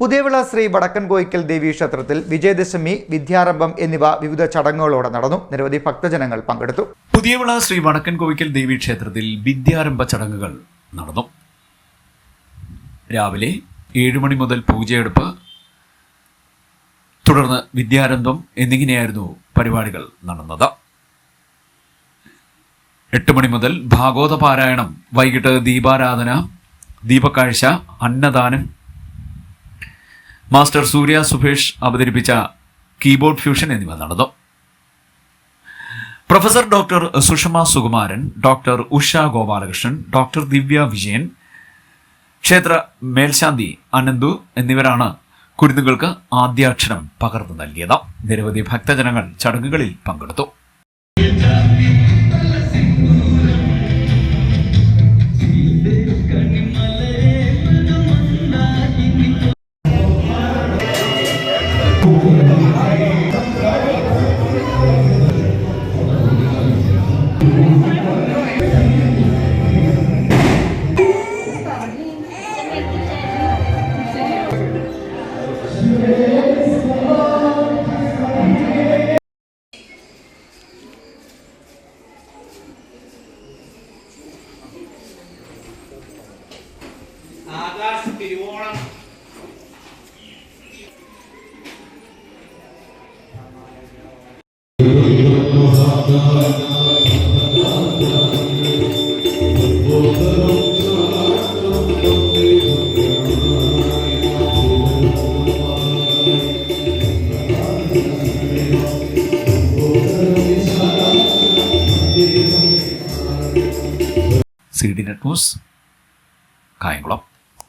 പുതിയവിള ശ്രീ വടക്കൻ കോയിക്കൽ ദേവീ ക്ഷേത്രത്തിൽ വിജയദശമി, വിദ്യാരംഭം എന്നിവ വിവിധ ചടങ്ങുകളോടെ നടന്നു. നിരവധി ഭക്തജനങ്ങൾ പങ്കെടുത്തു. പുതിയവിള ശ്രീ വടക്കൻ കോയിക്കൽ ദേവീ ക്ഷേത്രത്തിൽ വിദ്യാരംഭ ചടങ്ങുകൾ നടന്നു. രാവിലെ 7 മണി മുതൽ പൂജയെടുപ്പ്, തുടർന്ന് വിദ്യാരംഭം എന്നിങ്ങനെയായിരുന്നു പരിപാടികൾ നടന്നത്. 8 മണി മുതൽ ഭാഗവത പാരായണം, വൈകിട്ട് ദീപാരാധന, ദീപക്കാഴ്ച, അന്നദാനം, മാസ്റ്റർ സൂര്യ സുഭേഷ് അവതരിപ്പിച്ച കീബോർഡ് ഫ്യൂഷൻ എന്നിവ നടന്നു. Professor doctor Sushama Sukumaran, doctor Usha Gopalakrishnan, doctor Divya Vijayan, ക്ഷേത്ര മേൽശാന്തി അനന്തു എന്നിവരാണ് കുരുന്നുകൾക്ക് ആദ്യാക്ഷരം പകർന്നു നൽകിയത്. നിരവധി ഭക്തജനങ്ങൾ ചടങ്ങുകളിൽ പങ്കെടുത്തു. ആകാശ Thiruvonam CD net news, Kayamkulam.